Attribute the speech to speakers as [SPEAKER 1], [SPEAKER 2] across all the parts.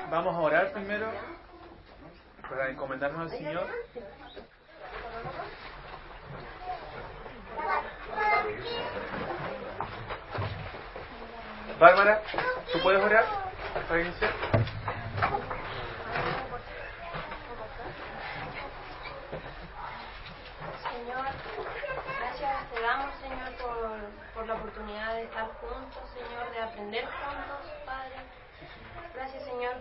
[SPEAKER 1] vamos a orar primero para encomendarnos al Señor. Bárbara, ¿tú puedes orar para iniciar?
[SPEAKER 2] Señor, gracias te damos, Señor, por la oportunidad de estar juntos, Señor, de aprender juntos, Padre. Gracias, Señor,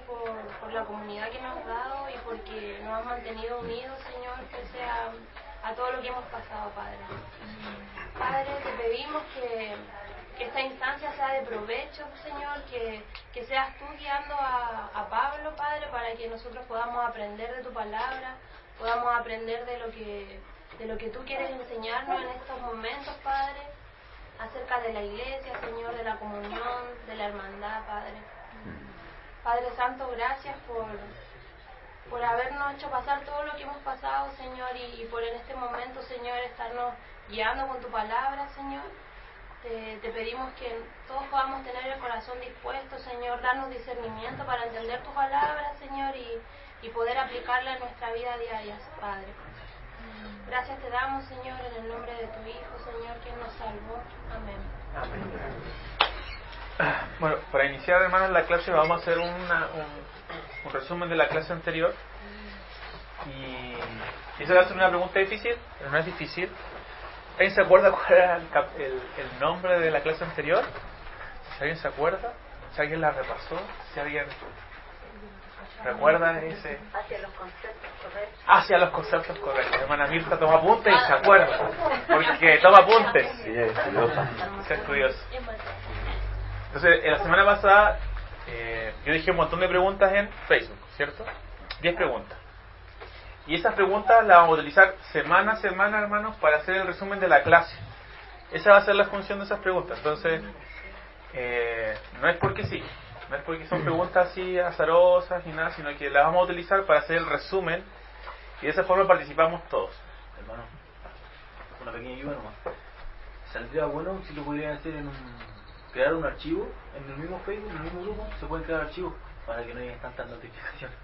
[SPEAKER 2] por la comunidad que nos has dado y porque nos has mantenido unidos, Señor, pese a todo lo que hemos pasado, Padre. Padre, te pedimos que esta instancia sea de provecho, Señor, que seas tú guiando a Pablo, Padre, para que nosotros podamos aprender de tu palabra, podamos aprender de lo que tú quieres enseñarnos en estos momentos, Padre, acerca de la iglesia, Señor, de la comunión, de la hermandad, Padre. Padre Santo, gracias por habernos hecho pasar todo lo que hemos pasado, Señor, y por en este momento, Señor, estarnos guiando con tu palabra, Señor. Te pedimos que todos podamos tener el corazón dispuesto, Señor, darnos discernimiento para entender tu palabra, Señor, y poder aplicarla en nuestra vida diaria, Padre. Gracias te damos, Señor, en el nombre de tu Hijo, Señor, quien nos salvó. Amén.
[SPEAKER 1] Amén. Bueno, para iniciar, hermanos, la clase vamos a hacer un resumen de la clase anterior. Y esa va a ser una pregunta difícil, pero no es difícil. ¿Alguien se acuerda cuál era el nombre de la clase anterior? Si alguien se acuerda, si alguien la repasó, si alguien recuerda ese...
[SPEAKER 3] Hacia los conceptos correctos.
[SPEAKER 1] Hacia los conceptos correctos. Hermana Mirta toma apuntes y se acuerda. Porque toma apuntes.
[SPEAKER 4] Sí, es estudiosa.
[SPEAKER 1] Es estudiosa. Entonces, en la semana pasada, yo dije un montón de preguntas en Facebook, ¿cierto? 10 preguntas. Y esas preguntas las vamos a utilizar semana a semana, hermanos, para hacer el resumen de la clase. Esa va a ser la función de esas preguntas. Entonces, no es porque sí, no es porque son preguntas así azarosas ni nada, sino que las vamos a utilizar para hacer el resumen y de esa forma participamos todos.
[SPEAKER 5] Hermano, una pequeña ayuda nomás. Saldría bueno si lo pudieran hacer crear un archivo en el mismo Facebook, en el mismo grupo, se pueden crear archivos para que no haya tantas notificaciones.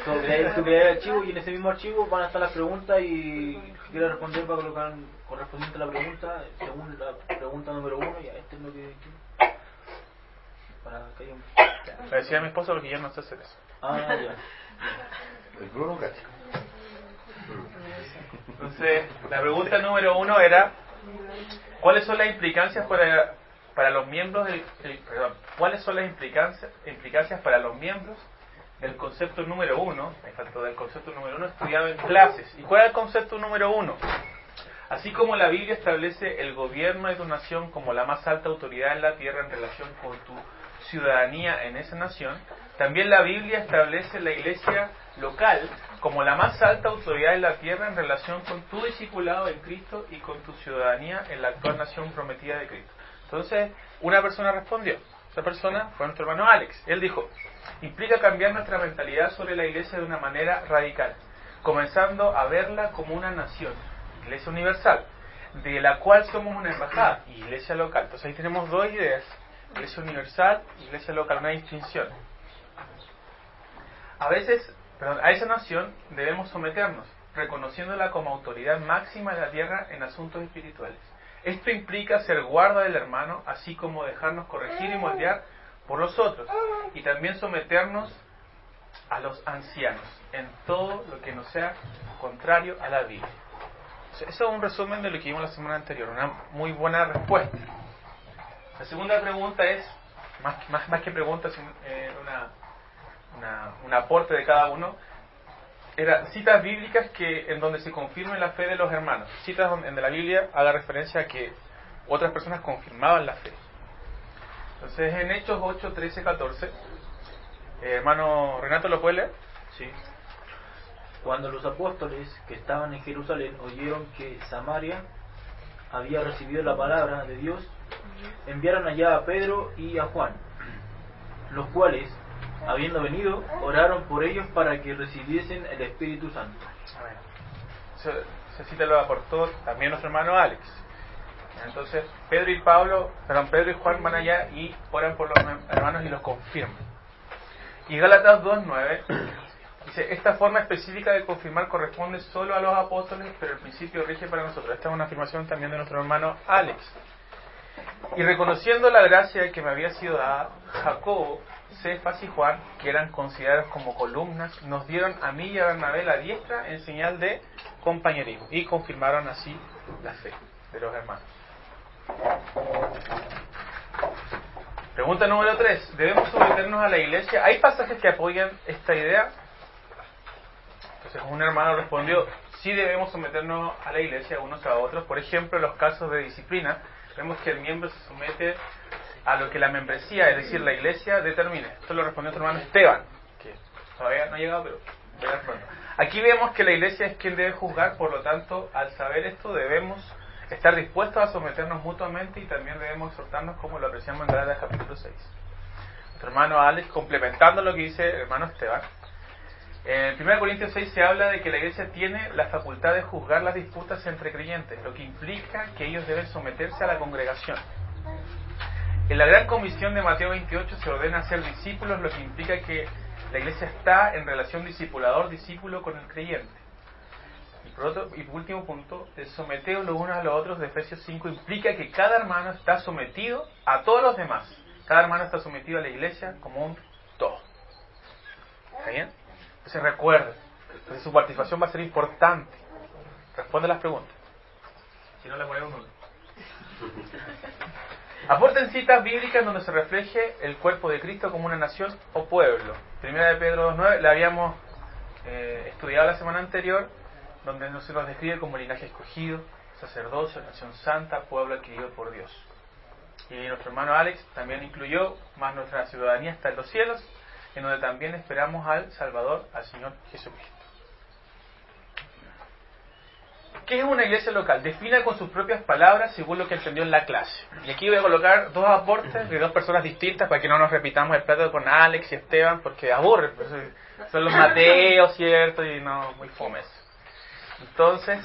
[SPEAKER 5] Tú creas el archivo y en ese mismo archivo van a estar las preguntas y si quieres responder va a colocar correspondiente a la pregunta, según la pregunta número 1, y este es lo que para que haya un...
[SPEAKER 1] Le decía a mi esposa porque ya no sé hacer eso.
[SPEAKER 5] Ah, ya.
[SPEAKER 4] El Bruno Cacho.
[SPEAKER 1] Entonces, la pregunta número 1 era: ¿cuáles son las implicancias para los miembros ¿cuáles son las implicancias para los miembros del concepto número 1, del concepto número 1 estudiado en clases? ¿Y cuál es el concepto número 1? Así como la Biblia establece el gobierno de tu nación como la más alta autoridad en la tierra en relación con tu ciudadanía en esa nación, también la Biblia establece la iglesia local como la más alta autoridad en la tierra en relación con tu discipulado en Cristo y con tu ciudadanía en la actual nación prometida de Cristo. Entonces, una persona respondió. Esa persona fue nuestro hermano Alex. Él dijo: implica cambiar nuestra mentalidad sobre la iglesia de una manera radical, comenzando a verla como una nación, iglesia universal, de la cual somos una embajada, y iglesia local. Entonces ahí tenemos dos ideas: iglesia universal, iglesia local, una distinción. A esa nación debemos someternos, reconociéndola como autoridad máxima de la tierra en asuntos espirituales. Esto implica ser guarda del hermano, así como dejarnos corregir y moldear por los otros, y también someternos a los ancianos en todo lo que no sea contrario a la Biblia. Eso es un resumen de lo que vimos la semana anterior, una muy buena respuesta. La segunda pregunta es, más que pregunta, un aporte de cada uno, era citas bíblicas en donde se confirme la fe de los hermanos. Citas donde la Biblia haga referencia a que otras personas confirmaban la fe. Entonces, en Hechos 8, 13, 14, hermano Renato, ¿lo puede leer?
[SPEAKER 5] Sí. Cuando los apóstoles que estaban en Jerusalén oyeron que Samaria había recibido la palabra de Dios, enviaron allá a Pedro y a Juan, los cuales, habiendo venido, oraron por ellos para que recibiesen el Espíritu Santo.
[SPEAKER 1] Esa cita lo aportó también nuestro hermano Alex. Entonces, Pedro y Juan van allá y oran por los hermanos y los confirman. Y Gálatas 2:9 dice, esta forma específica de confirmar corresponde solo a los apóstoles, pero el principio rige para nosotros. Esta es una afirmación también de nuestro hermano Alex. Y reconociendo la gracia que me había sido dada, Jacobo, Cefas y Juan, que eran considerados como columnas, nos dieron a mí y a Bernabé la diestra en señal de compañerismo, y confirmaron así la fe de los hermanos. Pregunta número 3. ¿Debemos someternos a la iglesia? ¿Hay pasajes que apoyan esta idea? Entonces un hermano respondió, sí debemos someternos a la iglesia unos a otros. Por ejemplo, en los casos de disciplina, vemos que el miembro se somete a lo que la membresía, es decir, la iglesia, determine. Esto lo respondió nuestro hermano Esteban, que todavía no ha llegado, pero voy a responder. Aquí vemos que la iglesia es quien debe juzgar, por lo tanto, al saber esto debemos estar dispuestos a someternos mutuamente y también debemos exhortarnos como lo apreciamos en Gálatas capítulo 6. Nuestro hermano Alex, complementando lo que dice el hermano Esteban, en 1 Corintios 6 se habla de que la iglesia tiene la facultad de juzgar las disputas entre creyentes, lo que implica que ellos deben someterse a la congregación. En la gran comisión de Mateo 28 se ordena ser discípulos, lo que implica que la iglesia está en relación discipulador-discípulo con el creyente. Y por último punto, el someteos los unos a los otros de Efesios 5 implica que cada hermano está sometido a todos los demás. Cada hermano está sometido a la iglesia como un todo. ¿Está bien? Entonces recuerden, entonces su participación va a ser importante. Responde las preguntas. Si no, le ponemos un 1. Aporten citas bíblicas donde se refleje el cuerpo de Cristo como una nación o pueblo. Primera de Pedro 2:9 la habíamos estudiado la semana anterior, donde se nos describe como linaje escogido, sacerdocio, nación santa, pueblo adquirido por Dios. Y nuestro hermano Alex también incluyó, más nuestra ciudadanía está en los cielos, en donde también esperamos al Salvador, al Señor Jesucristo. ¿Qué es una iglesia local? Defina con sus propias palabras según lo que entendió en la clase. Y aquí voy a colocar dos aportes de dos personas distintas para que no nos repitamos el plato con Alex y Esteban, porque aburre. Son los Mateos, ¿cierto? Y no, muy fomes. Entonces,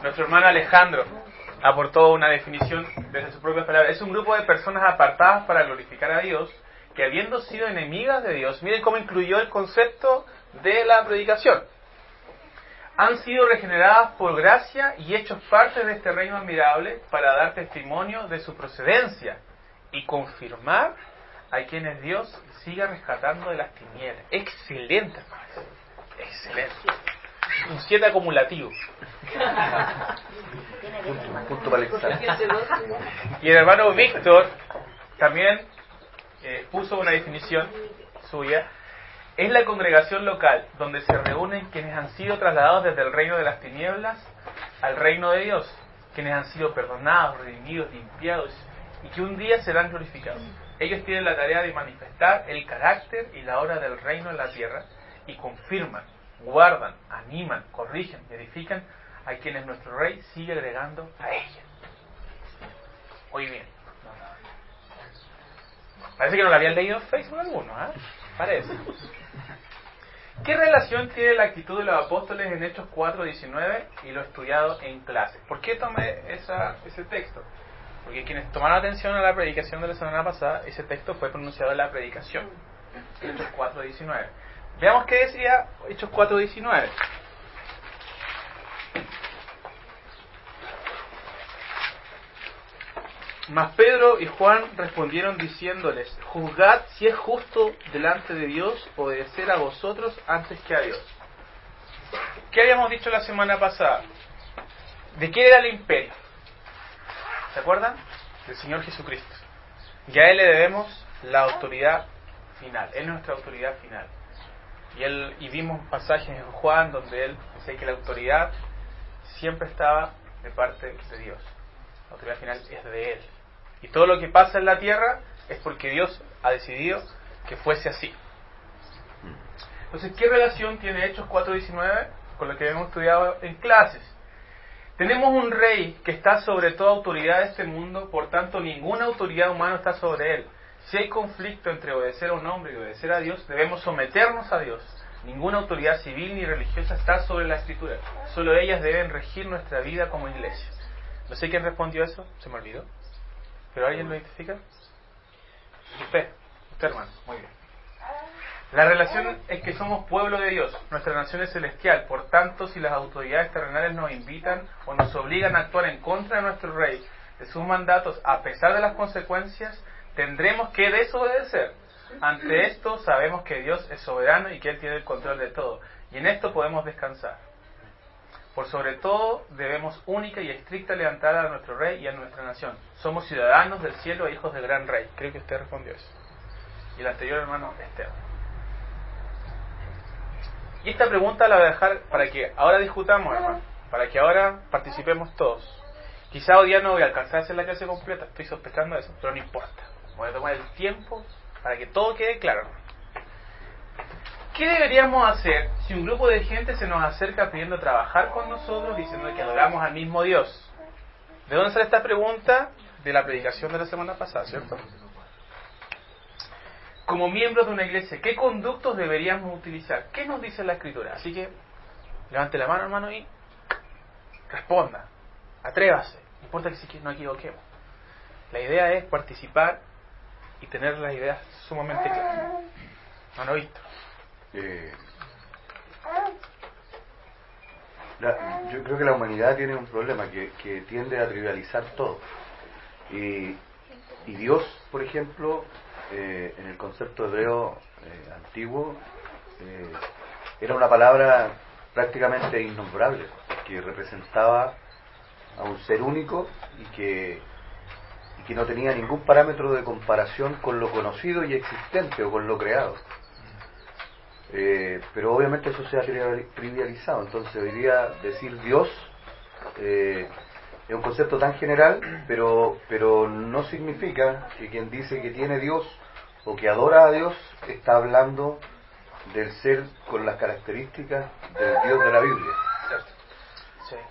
[SPEAKER 1] nuestro hermano Alejandro aportó una definición desde sus propias palabras. Es un grupo de personas apartadas para glorificar a Dios, que habiendo sido enemigas de Dios, miren cómo incluyó el concepto de la predicación, han sido regeneradas por gracia y hechos parte de este reino admirable para dar testimonio de su procedencia y confirmar a quienes Dios siga rescatando de las tinieblas. Excelente, hermanos. Excelente. Un 7 acumulativo.
[SPEAKER 4] Punto para el examen.
[SPEAKER 1] Y el hermano Víctor también puso una definición suya. Es la congregación local donde se reúnen quienes han sido trasladados desde el reino de las tinieblas al reino de Dios, quienes han sido perdonados, redimidos, limpiados y que un día serán glorificados. Ellos tienen la tarea de manifestar el carácter y la obra del reino en la tierra y confirman, guardan, animan, corrigen y edifican a quienes nuestro Rey sigue agregando a ella. Muy bien. Parece que no lo habían leído en Facebook algunos, ¿eh? Parece. ¿Qué relación tiene la actitud de los apóstoles en Hechos 4:19 y lo estudiado en clase? ¿Por qué tomé ese texto? Porque quienes tomaron atención a la predicación de la semana pasada, ese texto fue pronunciado en la predicación. Hechos 4:19. Veamos qué decía Hechos 4:19. Mas Pedro y Juan respondieron diciéndoles: juzgad si es justo delante de Dios obedecer a vosotros antes que a Dios. ¿Qué habíamos dicho la semana pasada? ¿De qué era el imperio? ¿Se acuerdan? Del Señor Jesucristo. Y a Él le debemos la autoridad final. Él es nuestra autoridad final. Y vimos pasajes en Juan donde Él dice que la autoridad siempre estaba de parte de Dios. La autoridad final es de Él. Y todo lo que pasa en la tierra es porque Dios ha decidido que fuese así. Entonces, ¿qué relación tiene Hechos 4:19 con lo que hemos estudiado en clases? Tenemos un rey que está sobre toda autoridad de este mundo, por tanto ninguna autoridad humana está sobre él. Si hay conflicto entre obedecer a un hombre y obedecer a Dios, debemos someternos a Dios. Ninguna autoridad civil ni religiosa está sobre la Escritura. Solo ellas deben regir nuestra vida como iglesia. No sé quién respondió eso, se me olvidó. ¿Pero alguien lo identifica? Usted Usted, hermano, muy bien. La relación es que somos pueblo de Dios, nuestra nación es celestial, por tanto, si las autoridades terrenales nos invitan o nos obligan a actuar en contra de nuestro rey, de sus mandatos, a pesar de las consecuencias, tendremos que desobedecer. Ante esto sabemos que Dios es soberano y que Él tiene el control de todo, y en esto podemos descansar. Por sobre todo, debemos única y estricta lealtad a nuestro rey y a nuestra nación. Somos ciudadanos del cielo e hijos del gran rey. Creo que usted respondió eso. Y el anterior hermano, Esteban. Y esta pregunta la voy a dejar para que ahora discutamos, hermano. Para que ahora participemos todos. Quizá hoy día no voy a alcanzar a hacer la clase completa, estoy sospechando eso, pero no importa. Voy a tomar el tiempo para que todo quede claro. ¿Qué deberíamos hacer si un grupo de gente se nos acerca pidiendo trabajar con nosotros, diciendo que adoramos al mismo Dios? ¿De dónde sale esta pregunta? De la predicación de la semana pasada, ¿cierto? Como miembros de una iglesia, ¿qué conductos deberíamos utilizar? ¿Qué nos dice la Escritura? Así que, levante la mano, hermano, y responda. Atrévase. No importa que sí nos equivoquemos. La idea es participar y tener las ideas sumamente claras. Hermano Víctor.
[SPEAKER 4] Yo creo que la humanidad tiene un problema que tiende a trivializar todo. Y Dios, por ejemplo, en el concepto hebreo antiguo, era una palabra prácticamente innombrable, que representaba a un ser único y que no tenía ningún parámetro de comparación con lo conocido y existente o con lo creado. Pero obviamente eso se ha trivializado. Entonces hoy día decir Dios es un concepto tan general, pero no significa que quien dice que tiene Dios o que adora a Dios está hablando del ser con las características del Dios de la Biblia.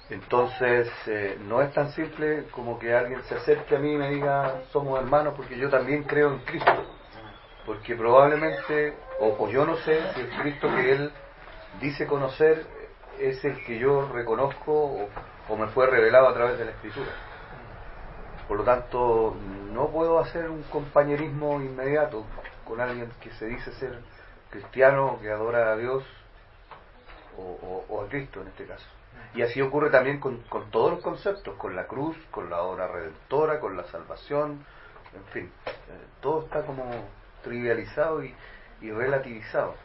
[SPEAKER 4] Entonces no es tan simple como que alguien se acerque a mí y me diga somos hermanos porque yo también creo en Cristo, porque probablemente o yo no sé si el Cristo que él dice conocer es el que yo reconozco o me fue revelado a través de la Escritura. Por lo tanto, no puedo hacer un compañerismo inmediato con alguien que se dice ser cristiano, que adora a Dios o a Cristo en este caso. Y así ocurre también con todos los conceptos, con la cruz, con la obra redentora, con la salvación, en fin, todo está como trivializado y relativizado.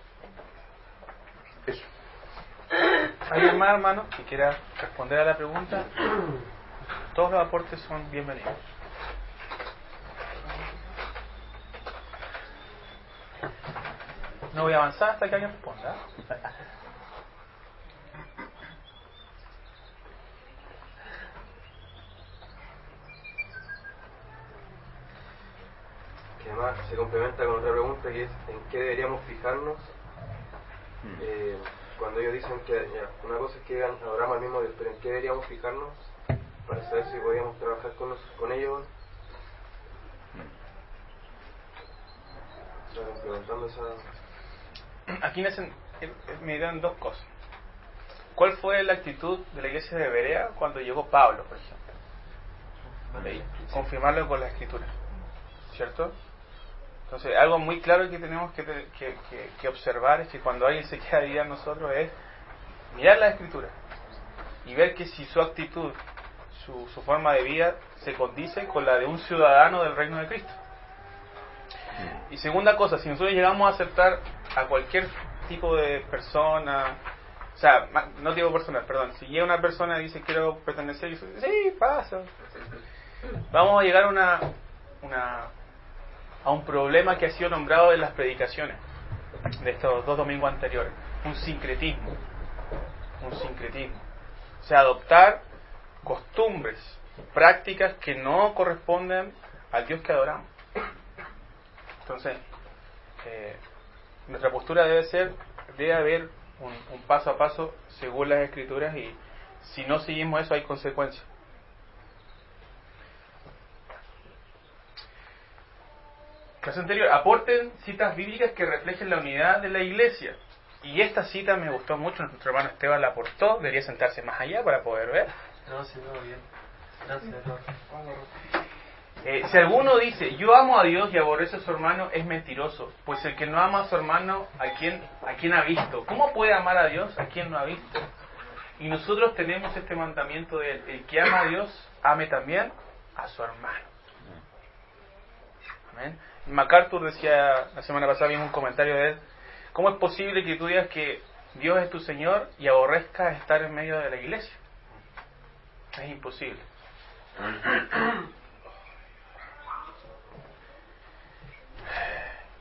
[SPEAKER 4] Eso.
[SPEAKER 1] ¿Alguien más, hermano, que quiera responder a la pregunta? Todos los aportes son bienvenidos. No voy a avanzar hasta que alguien responda.
[SPEAKER 6] Que además se complementa con otra pregunta que es ¿en qué deberíamos fijarnos? Cuando ellos dicen que una cosa es que digan adoramos al mismo Dios, pero ¿en qué deberíamos fijarnos para saber si podíamos trabajar con ellos? O sea, complementando esa...
[SPEAKER 1] Aquí me dieron dos cosas. ¿Cuál fue la actitud de la iglesia de Berea cuando llegó Pablo, por ejemplo? Confirmarlo con la Escritura, ¿cierto? Entonces, algo muy claro que tenemos que observar es que cuando alguien se queda ahí a nosotros es mirar la Escritura y ver que si su actitud, su forma de vida se condice con la de un ciudadano del reino de Cristo. Y segunda cosa, si nosotros llegamos a aceptar a cualquier tipo de persona, o sea, no digo personal, perdón, si llega una persona y dice quiero pertenecer, y dice, sí, pasa, vamos a llegar a un problema que ha sido nombrado en las predicaciones de estos 2 domingos anteriores, un sincretismo, o sea, adoptar costumbres, prácticas que no corresponden al Dios que adoramos. Entonces, nuestra postura debe haber un paso a paso según las Escrituras, y si no seguimos eso hay consecuencias. Caso anterior, aporten citas bíblicas que reflejen la unidad de la iglesia. Y esta cita me gustó mucho, nuestro hermano Esteban la aportó, debería sentarse más allá para poder ver.
[SPEAKER 5] No, sí, no, bien. Gracias, no.
[SPEAKER 1] Si alguno dice, yo amo a Dios y aborrece a su hermano, es mentiroso. Pues el que no ama a su hermano, ¿a quién ha visto? ¿Cómo puede amar a Dios a quien no ha visto? Y nosotros tenemos este mandamiento de él. El que ama a Dios, ame también a su hermano. Amén. MacArthur decía, la semana pasada vimos un comentario de él, ¿cómo es posible que tú digas que Dios es tu Señor y aborrezcas estar en medio de la iglesia? Es imposible.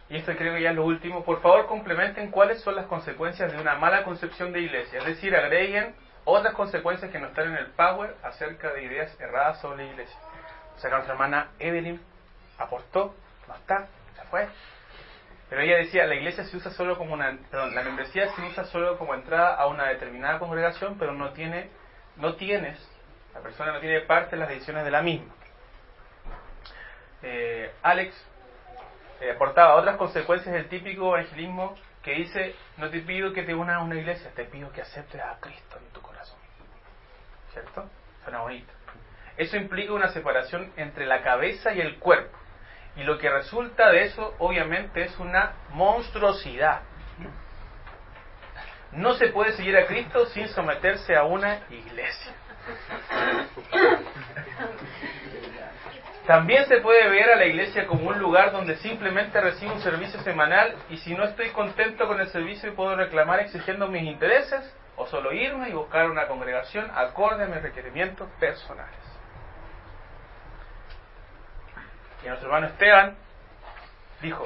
[SPEAKER 1] Y esto creo que ya es lo último. Por favor, complementen cuáles son las consecuencias de una mala concepción de iglesia. Es decir, agreguen otras consecuencias que no están en el Power acerca de ideas erradas sobre la iglesia. O sea, que nuestra hermana Evelyn aportó, no está, se fue. Pero ella decía, la iglesia se usa solo como la membresía se usa solo como entrada a una determinada congregación, pero la persona no tiene parte en las decisiones de la misma. Alex aportaba otras consecuencias del típico evangelismo que dice, no te pido que te unas a una iglesia, te pido que aceptes a Cristo en tu corazón. ¿Cierto? Suena bonito. Eso implica una separación entre la cabeza y el cuerpo. Y lo que resulta de eso, obviamente, es una monstruosidad. No se puede seguir a Cristo sin someterse a una iglesia. También se puede ver a la iglesia como un lugar donde simplemente recibo un servicio semanal y si no estoy contento con el servicio puedo reclamar exigiendo mis intereses o solo irme y buscar una congregación acorde a mis requerimientos personales. Y nuestro hermano Esteban dijo,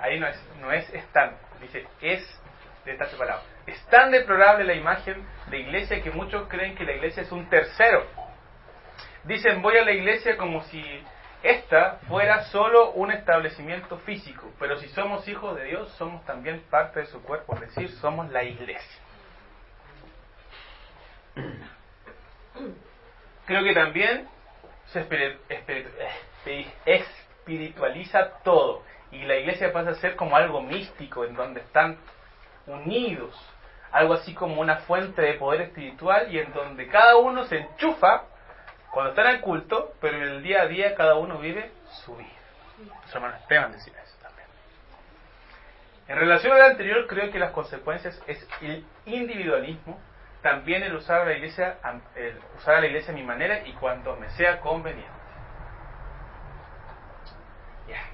[SPEAKER 1] ahí no es tan, dice, está separado. Es tan deplorable la imagen de iglesia que muchos creen que la iglesia es un tercero. Dicen, voy a la iglesia como si esta fuera solo un establecimiento físico, pero si somos hijos de Dios, somos también parte de su cuerpo, es decir, somos la iglesia. Creo que también se espiritualiza todo, y la iglesia pasa a ser como algo místico, en donde están unidos, algo así como una fuente de poder espiritual, y en donde cada uno se enchufa cuando está en el culto, pero en el día a día cada uno vive su vida. Nuestro hermano Esteban decía eso también. En relación a lo anterior, creo que las consecuencias es el individualismo, también el usar a la iglesia a mi manera y cuando me sea conveniente. Yeah.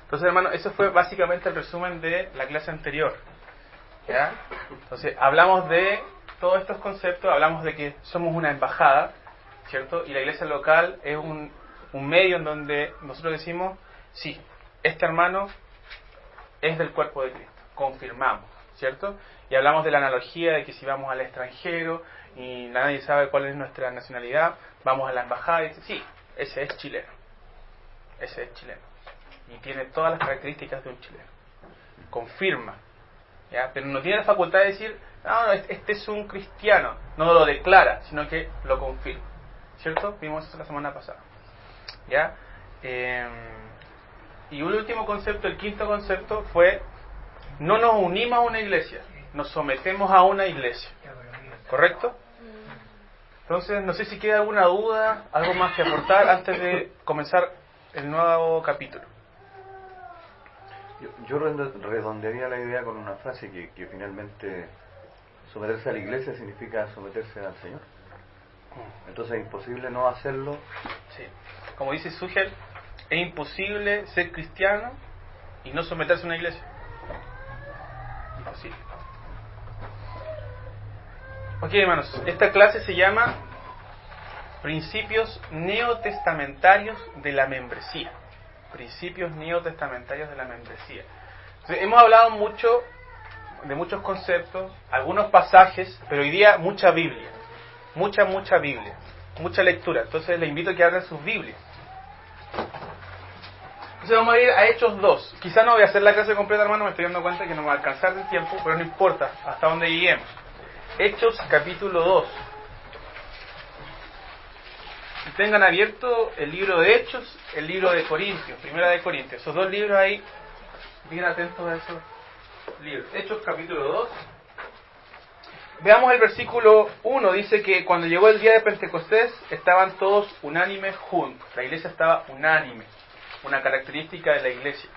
[SPEAKER 1] Entonces, hermano, eso fue básicamente el resumen de la clase anterior. ¿Ya? Entonces, hablamos de todos estos conceptos, hablamos de que somos una embajada, ¿cierto? Y la iglesia local es un medio en donde nosotros decimos, sí, este hermano es del cuerpo de Cristo, confirmamos, ¿cierto? Y hablamos de la analogía de que si vamos al extranjero y nadie sabe cuál es nuestra nacionalidad, vamos a la embajada y dice, sí, ese es chileno, y tiene todas las características de un chileno, confirma, ¿ya? Pero no tiene la facultad de decir, no, este es un cristiano, no lo declara, sino que lo confirma. ¿Cierto? Vimos eso la semana pasada. ¿Ya? Y un último concepto, el quinto concepto fue, no nos unimos a una iglesia, nos sometemos a una iglesia. ¿Correcto? Entonces, no sé si queda alguna duda, algo más que aportar antes de comenzar el nuevo capítulo.
[SPEAKER 4] Yo redondearía la idea con una frase que finalmente someterse a la iglesia significa someterse al Señor. Entonces es imposible no hacerlo.
[SPEAKER 1] Sí. Como dice Sugel, es imposible ser cristiano y no someterse a una iglesia. Imposible. Ok, hermanos, esta clase se llama Principios Neotestamentarios de la Membresía. Principios Neotestamentarios de la Membresía. Entonces, hemos hablado de muchos conceptos, algunos pasajes, pero hoy día mucha Biblia. Mucha Biblia, mucha lectura. Entonces les invito a que abran sus Biblias. Entonces vamos a ir a Hechos 2. Quizá no voy a hacer la clase completa, hermano, me estoy dando cuenta que no me va a alcanzar el tiempo, pero no importa, hasta donde lleguemos. Hechos capítulo 2. Y tengan abierto el libro de Hechos, el libro de Corintios, Primera de Corintios. Esos dos libros ahí, bien atentos a esos libros. Hechos capítulo 2. Veamos el versículo 1, dice que cuando llegó el día de Pentecostés estaban todos unánimes juntos. La iglesia estaba unánime, una característica de la iglesia.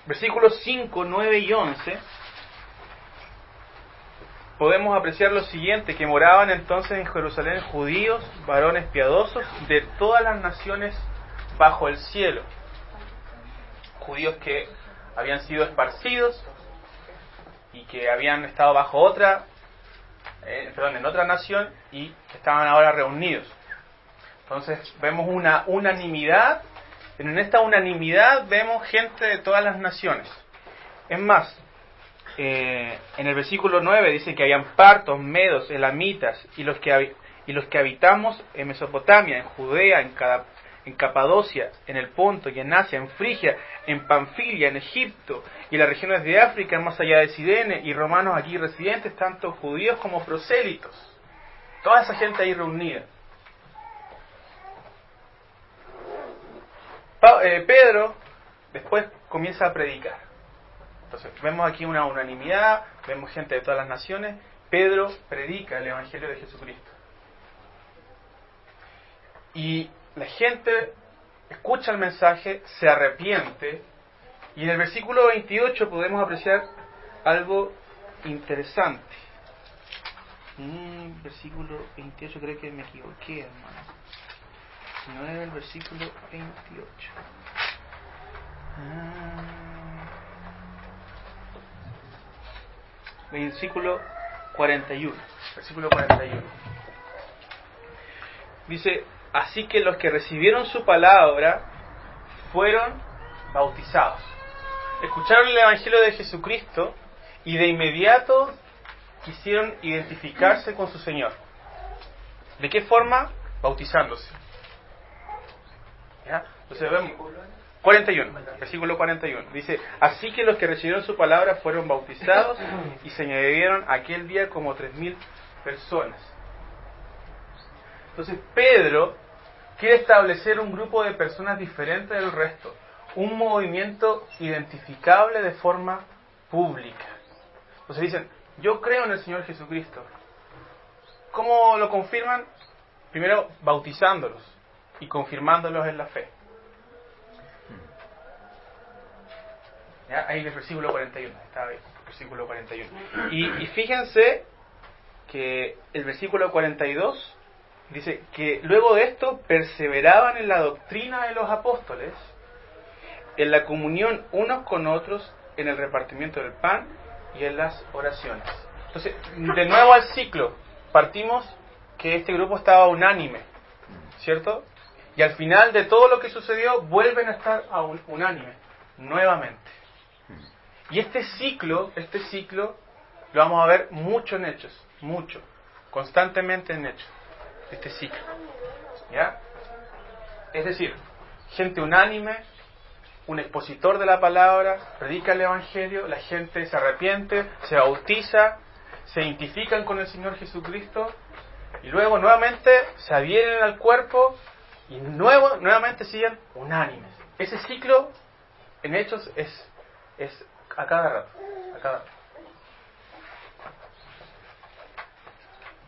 [SPEAKER 1] Versículos 5, 9 y 11, podemos apreciar lo siguiente, que moraban entonces en Jerusalén judíos, varones piadosos, de todas las naciones bajo el cielo. Judíos que habían sido esparcidos y que habían estado bajo en otra nación y estaban ahora reunidos. Entonces vemos una unanimidad. En esta unanimidad vemos gente de todas las naciones. Es más, en el versículo 9 dice que habían partos, medos, elamitas y los que habitamos en Mesopotamia, en Judea, en Capadocia, en el Ponto y en Asia, en Frigia, en Panfilia, en Egipto y en las regiones de África, más allá de Cirene, y romanos aquí residentes, tanto judíos como prosélitos. Toda esa gente ahí reunida. Pedro después comienza a predicar. Entonces vemos aquí una unanimidad, vemos gente de todas las naciones. Pedro predica el Evangelio de Jesucristo. Y la gente escucha el mensaje, se arrepiente, y en el versículo 28 podemos apreciar algo interesante. Versículo 28, creo que me equivoqué, hermano. No era el versículo 28. Versículo 41. Versículo 41. Dice: así que los que recibieron su palabra fueron bautizados. Escucharon el Evangelio de Jesucristo y de inmediato quisieron identificarse con su Señor. ¿De qué forma? Bautizándose. ¿Ya? Entonces vemos 41, versículo 41. Dice: así que los que recibieron su palabra fueron bautizados y se añadieron aquel día como 3.000 personas. Entonces Pedro quiere establecer un grupo de personas diferente del resto, un movimiento identificable de forma pública. Entonces dicen: yo creo en el Señor Jesucristo. ¿Cómo lo confirman? Primero bautizándolos y confirmándolos en la fe. ¿Ya? Ahí el versículo 41, está ahí, versículo 41. Y fíjense que el versículo 42 dice que luego de esto perseveraban en la doctrina de los apóstoles, en la comunión unos con otros, en el repartimiento del pan y en las oraciones. Entonces, de nuevo al ciclo, partimos que este grupo estaba unánime, ¿cierto? Y al final de todo lo que sucedió, vuelven a estar unánime, nuevamente. Y este ciclo lo vamos a ver mucho en Hechos, mucho, constantemente en Hechos, este ciclo. ¿Ya? Es decir, gente unánime, un expositor de la palabra, predica el Evangelio, la gente se arrepiente, se bautiza, se identifican con el Señor Jesucristo, y luego nuevamente se adhieren al cuerpo y nuevamente siguen unánimes. Ese ciclo en Hechos es a cada rato.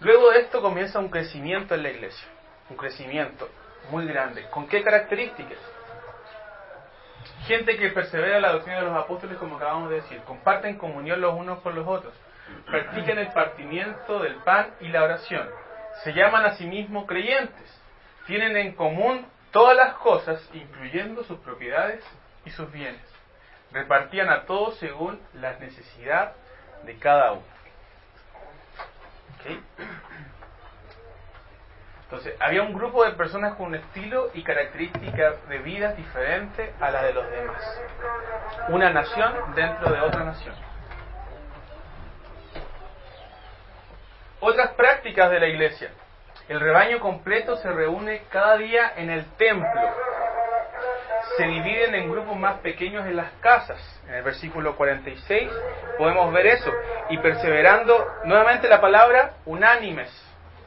[SPEAKER 1] Luego de esto comienza un crecimiento en la iglesia, un crecimiento muy grande. ¿Con qué características? Gente que persevera en la doctrina de los apóstoles, como acabamos de decir, comparten comunión los unos con los otros, practican el partimiento del pan y la oración, se llaman a sí mismos creyentes, tienen en común todas las cosas, incluyendo sus propiedades y sus bienes, repartían a todos según la necesidad de cada uno. ¿Okay? Entonces, había un grupo de personas con un estilo y características de vida diferente a la de los demás. Una nación dentro de otra nación. Otras prácticas de la iglesia. El rebaño completo se reúne cada día en el templo. Se dividen en grupos más pequeños en las casas. En el versículo 46 podemos ver eso. Y perseverando, nuevamente la palabra, unánimes.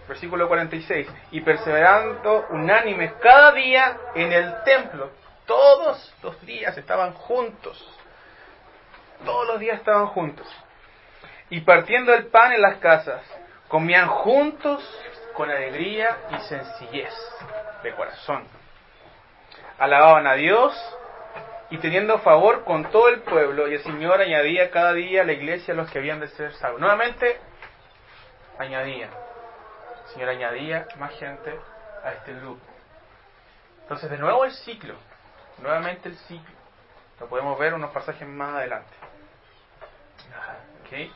[SPEAKER 1] Versículo 46. Y perseverando unánimes cada día en el templo. Todos los días estaban juntos. Todos los días estaban juntos. y partiendo el pan en las casas, comían juntos con alegría y sencillez de corazón. Alababan a Dios y teniendo favor con todo el pueblo, y el Señor añadía cada día a la iglesia a los que habían de ser salvos. Nuevamente, añadía. El Señor añadía más gente a este grupo. Entonces, de nuevo el ciclo. Nuevamente el ciclo. Lo podemos ver unos pasajes más adelante. ¿Okay?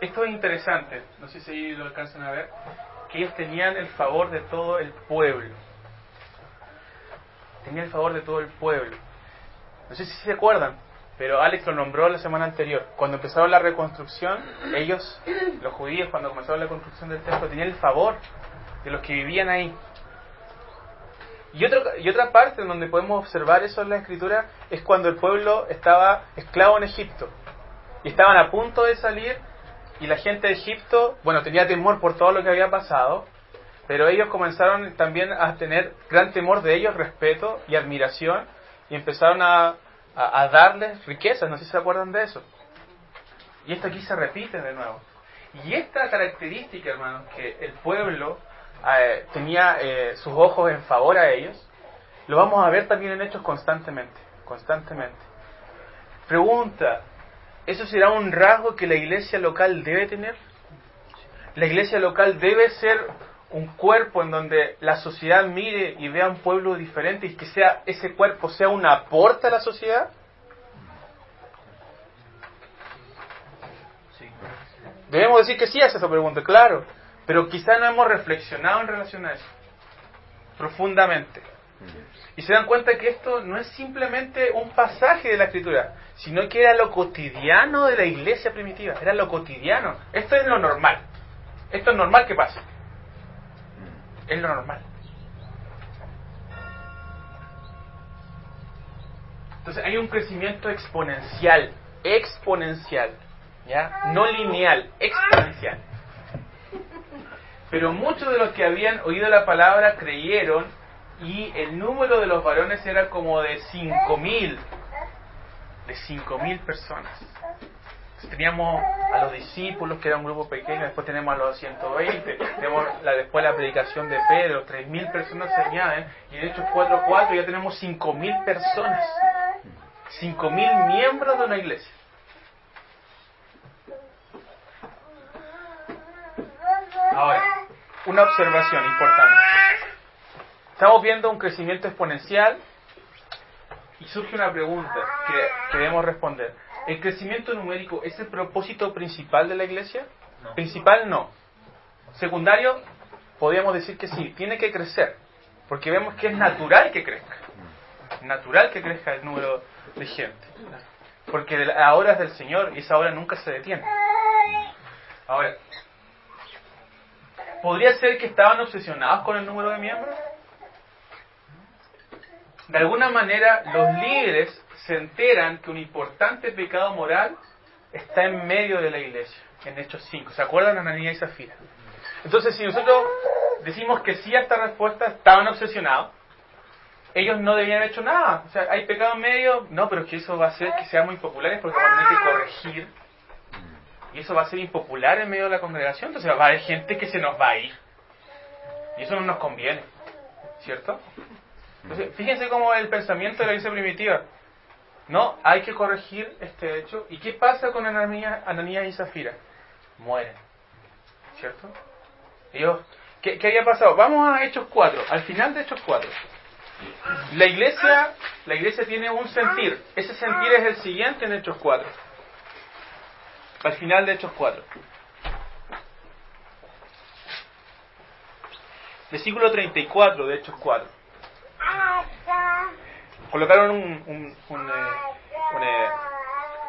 [SPEAKER 1] Esto es interesante. No sé si lo alcanzan a ver. Que ellos tenían el favor de todo el pueblo. Tenían el favor de todo el pueblo. No sé si se acuerdan, pero Alex lo nombró la semana anterior. Cuando empezaron la reconstrucción, ellos, los judíos, cuando comenzaron la construcción del templo, tenían el favor de los que vivían ahí. Y otra parte en donde podemos observar eso en la Escritura es cuando el pueblo estaba esclavo en Egipto. Y estaban a punto de salir, y la gente de Egipto, bueno, tenía temor por todo lo que había pasado, pero ellos comenzaron también a tener gran temor de ellos, respeto y admiración, y empezaron a darles riquezas. No sé si se acuerdan de eso. Y esto aquí se repite de nuevo. Y esta característica, hermanos, que el pueblo tenía sus ojos en favor a ellos, lo vamos a ver también en Hechos constantemente. Pregunta: ¿eso será un rasgo que la iglesia local debe tener? ¿La iglesia local debe ser un cuerpo en donde la sociedad mire y vea un pueblo diferente y que ese cuerpo sea un aporte a la sociedad?
[SPEAKER 5] Sí.
[SPEAKER 1] Debemos decir que sí a esa pregunta, claro, pero quizá no hemos reflexionado en relación a eso profundamente. Y se dan cuenta que esto no es simplemente un pasaje de la Escritura, sino que era lo cotidiano de la iglesia primitiva, era lo cotidiano. Esto es lo normal. Esto es normal que pase. Es lo normal. Entonces hay un crecimiento exponencial, ¿ya? No lineal, exponencial. Pero muchos de los que habían oído la palabra creyeron, y el número de los varones era como de 5.000. De 5.000 personas. Entonces, teníamos a los discípulos, que era un grupo pequeño, después tenemos a los 120, tenemos después la predicación de Pedro, 3.000 personas se añaden, y en Hechos 4:4 ya tenemos 5.000 personas. 5.000 miembros de una iglesia. Ahora, una observación importante. Estamos viendo un crecimiento exponencial y surge una pregunta que debemos responder. ¿El crecimiento numérico es el propósito principal de la iglesia?
[SPEAKER 5] No.
[SPEAKER 1] Principal no. Secundario, podríamos decir que sí, tiene que crecer, porque vemos que es natural que crezca. Natural que crezca el número de gente. Porque la hora es del Señor y esa hora nunca se detiene. Ahora, ¿podría ser que estaban obsesionados con el número de miembros? De alguna manera, los líderes se enteran que un importante pecado moral está en medio de la iglesia, en Hechos 5. ¿Se acuerdan de Ananías y Zafira? Entonces, si nosotros decimos que sí a esta respuesta, estaban obsesionados, ellos no debían haber hecho nada. O sea, ¿hay pecado en medio? No, pero es que eso va a hacer que seamos impopulares porque vamos a tener que corregir. Y eso va a ser impopular en medio de la congregación. Entonces va a haber gente que se nos va a ir. Y eso no nos conviene. ¿Cierto? Entonces, fíjense cómo es el pensamiento de la iglesia primitiva. No, hay que corregir este hecho. ¿Y qué pasa con Ananías y Zafira? Mueren. ¿Cierto? Ellos, ¿qué había pasado? Vamos a Hechos 4. Al final de Hechos 4. La iglesia tiene un sentir. Ese sentir es el siguiente en Hechos 4. Al final de Hechos 4. Versículo 34 de Hechos 4. Colocaron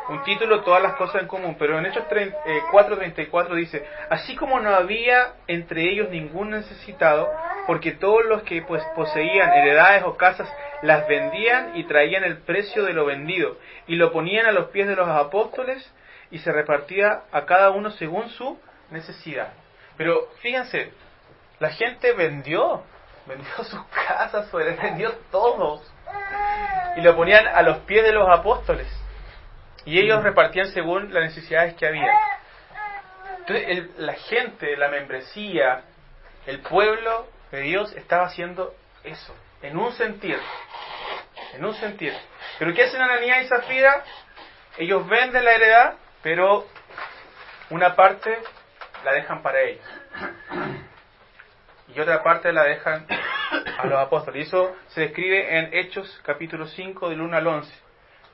[SPEAKER 1] un título, todas las cosas en común, pero en Hechos 4:34 dice: así como no había entre ellos ningún necesitado, porque todos los que poseían heredades o casas las vendían y traían el precio de lo vendido y lo ponían a los pies de los apóstoles, y se repartía a cada uno según su necesidad. Pero fíjense, la gente vendió sus casas, vendió todo, y lo ponían a los pies de los apóstoles. y ellos repartían según las necesidades que había. Entonces la gente, la membresía, el pueblo de Dios estaba haciendo eso, en un sentido. Pero ¿qué hacen Ananías y Zafira? Ellos venden la heredad, pero una parte la dejan para ellos. Y otra parte la dejan a los apóstoles. Y eso se describe en Hechos capítulo 5 del 1 al 11.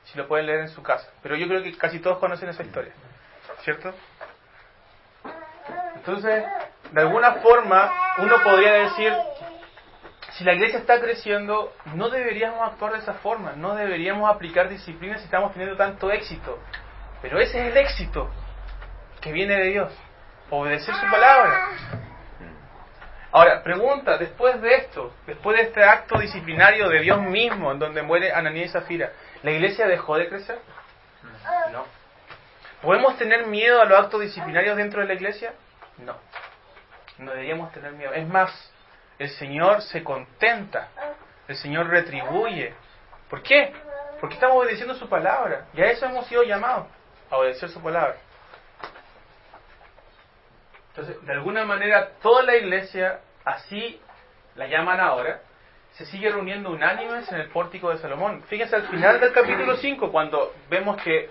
[SPEAKER 1] Si lo pueden leer en su casa. Pero yo creo que casi todos conocen esa historia, ¿cierto? Entonces, de alguna forma, uno podría decir, si la iglesia está creciendo, no deberíamos actuar de esa forma, no deberíamos aplicar disciplinas si estamos teniendo tanto éxito. Pero ese es el éxito que viene de Dios, obedecer su palabra. Ahora, pregunta, después de esto, después de este acto disciplinario de Dios mismo, en donde muere Ananías y Zafira, ¿la iglesia dejó de crecer? No. ¿Podemos tener miedo a los actos disciplinarios dentro de la iglesia? No. No deberíamos tener miedo. Es más, el Señor se contenta, el Señor retribuye. ¿Por qué? Porque estamos obedeciendo su palabra, y a eso hemos sido llamados, a obedecer su palabra. Entonces, de alguna manera, toda la iglesia, así la llaman ahora, se sigue reuniendo unánimes en el pórtico de Salomón. Fíjense al final del capítulo 5, cuando vemos que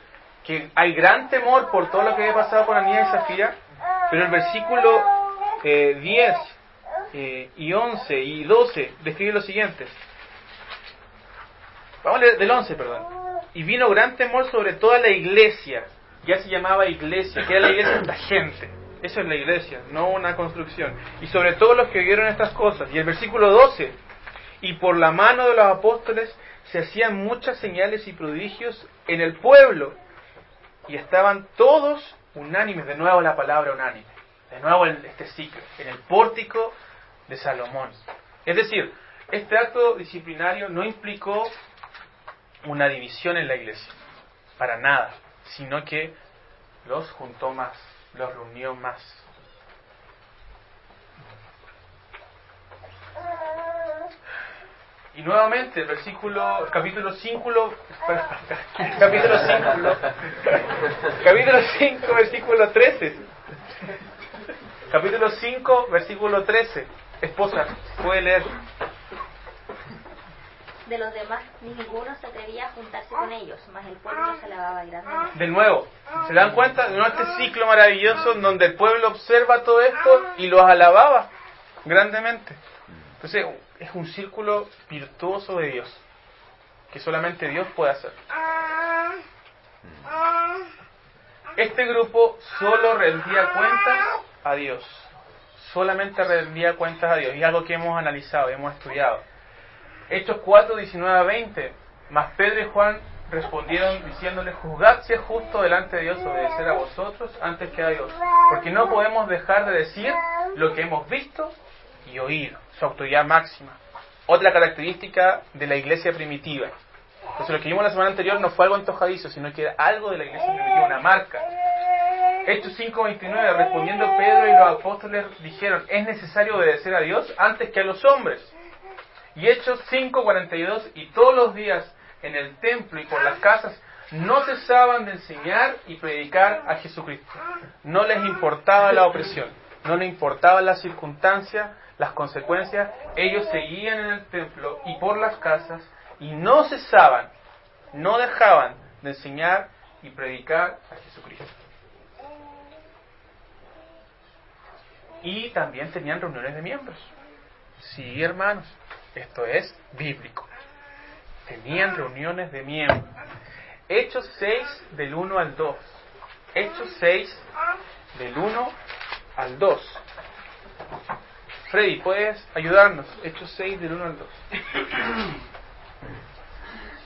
[SPEAKER 1] hay gran temor por todo lo que había pasado con Ananías y Zafira, pero el versículo 10 y 11 y 12 describe lo siguiente. Vamos a leer del 11, perdón. Y vino gran temor sobre toda la iglesia. Ya se llamaba iglesia, que era la iglesia de la gente. Eso es la iglesia, no una construcción. Y sobre todos los que vieron estas cosas. Y el versículo 12. Y por la mano de los apóstoles se hacían muchas señales y prodigios en el pueblo. Y estaban todos unánimes. De nuevo la palabra unánime. De nuevo este ciclo. En el pórtico de Salomón. Es decir, este acto disciplinario no implicó una división en la iglesia. Para nada. Sino que los juntó más. Los reunió más. Y nuevamente el capítulo 5, versículo 13. Capítulo 5, versículo 13. Esposa, puede leer.
[SPEAKER 3] De los demás, ninguno se atrevía a juntarse con ellos, mas el pueblo se alababa grandemente.
[SPEAKER 1] De nuevo, ¿se dan cuenta? De nuevo este ciclo maravilloso en donde el pueblo observa todo esto y los alababa grandemente. Entonces, es un círculo virtuoso de Dios, que solamente Dios puede hacer. Este grupo solo rendía cuentas a Dios. Solamente rendía cuentas a Dios. Y es algo que hemos analizado, hemos estudiado. Hechos 4, 19 a 20. Mas Pedro y Juan respondieron diciéndole: juzgad si es justo delante de Dios obedecer a vosotros antes que a Dios. Porque no podemos dejar de decir lo que hemos visto y oído. Su autoridad máxima. Otra característica de la iglesia primitiva. Entonces lo que vimos la semana anterior no fue algo antojadizo, sino que era algo de la iglesia primitiva, una marca. Hechos 5:29, respondiendo Pedro y los apóstoles dijeron: es necesario obedecer a Dios antes que a los hombres. Y Hechos 5:42, y todos los días en el templo y por las casas no cesaban de enseñar y predicar a Jesucristo. No les importaba la opresión, no les importaba las circunstancias, las consecuencias. Ellos seguían en el templo y por las casas y no cesaban, no dejaban de enseñar y predicar a Jesucristo. Y también tenían reuniones de miembros. Sí, hermanos, esto es bíblico. Tenían reuniones de miembros. Hechos 6 del 1 al 2. Hechos 6 del 1 al 2. Freddy, ¿puedes ayudarnos? Hechos 6 del 1 al 2.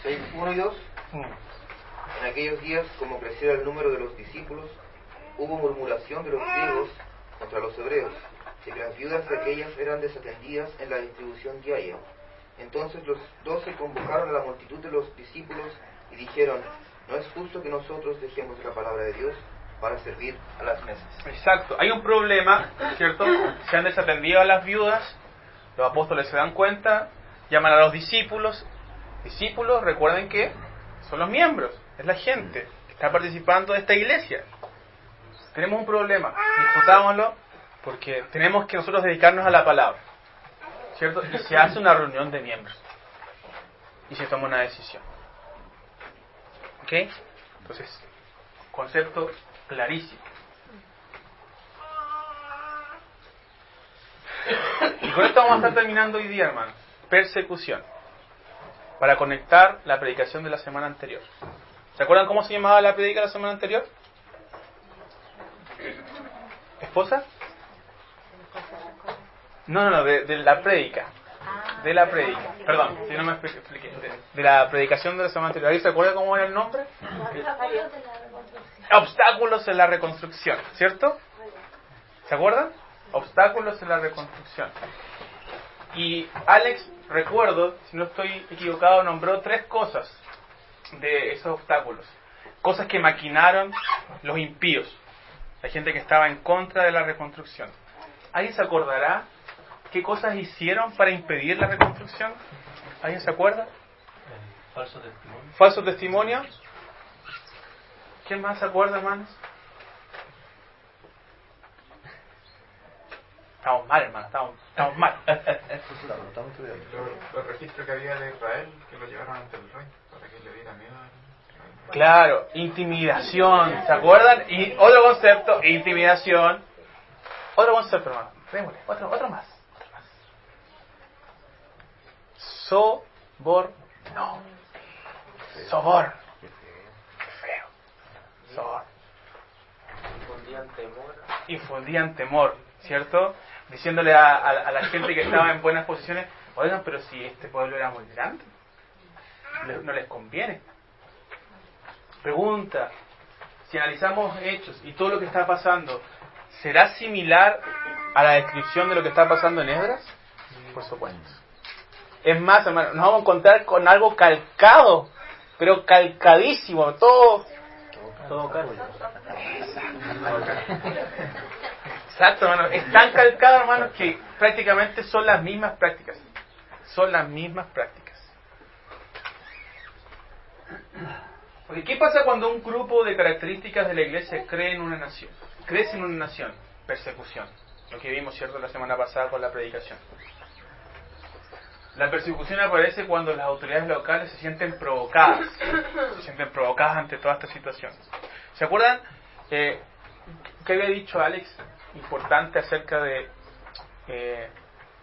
[SPEAKER 7] 6, 1 y 2. En aquellos días, como creciera el número de los discípulos, hubo murmuración de los griegos contra los hebreos, de que las viudas de aquellas eran desatendidas en la distribución diaria. Entonces los 12 convocaron a la multitud de los discípulos y dijeron: no es justo que nosotros dejemos la palabra de Dios para servir a las mesas.
[SPEAKER 1] Exacto, hay un problema, ¿cierto? Se han desatendido a las viudas, los apóstoles se dan cuenta, llaman a los discípulos. Discípulos, recuerden que son los miembros, es la gente que está participando de esta iglesia. Tenemos un problema, discutámoslo, porque tenemos que nosotros dedicarnos a la palabra, ¿cierto? Y se hace una reunión de miembros y se toma una decisión. ¿Ok? Entonces, concepto clarísimo. Y con esto vamos a estar terminando hoy día, hermanos. Persecución. Para conectar la predicación de la semana anterior. ¿Se acuerdan cómo se llamaba la predica de la semana anterior? ¿Esposa? No, de la prédica. De la prédica. Perdón, si no me expliqué. De la predicación de la semana anterior. ¿Alguien se acuerda cómo era el nombre? Obstáculos en la reconstrucción, ¿cierto? ¿Se acuerdan? Obstáculos en la reconstrucción. Y Alex, recuerdo, si no estoy equivocado, nombró 3 cosas de esos obstáculos. Cosas que maquinaron los impíos. La gente que estaba en contra de la reconstrucción. ¿Alguien se acordará qué cosas hicieron para impedir la reconstrucción? ¿Alguien se acuerda?
[SPEAKER 5] Falso testimonio.
[SPEAKER 1] ¿Falso testimonio? ¿Quién más se acuerda, hermanos? Estamos mal, hermano, estamos mal.
[SPEAKER 8] Los registros que había de Israel, que lo llevaron ante el rey, para que le diera miedo.
[SPEAKER 1] Claro, intimidación, ¿se acuerdan? Y otro concepto, intimidación. Otro concepto, hermano. Démosle, otro más. Sobor. No. Sobor. Qué feo. Sobor. Infundían temor, ¿cierto? Diciéndole a la gente que estaba en buenas posiciones, oigan, pero si este pueblo era muy grande, no les conviene. Pregunta, si analizamos hechos y todo lo que está pasando, ¿será similar a la descripción de lo que está pasando en Esdras? Por supuesto. Es más, hermano, nos vamos a encontrar con algo calcado, pero calcadísimo, todo calcado. Exacto, hermano. Es tan calcado, hermano, que prácticamente son las mismas prácticas. Son las mismas prácticas. Porque ¿qué pasa cuando un grupo de características de la iglesia crece en una nación? Persecución. Lo que vimos, ¿cierto?, la semana pasada con la predicación. La persecución aparece cuando las autoridades locales se sienten provocadas. Ante toda esta situación. ¿Se acuerdan qué había dicho Alex? Importante acerca de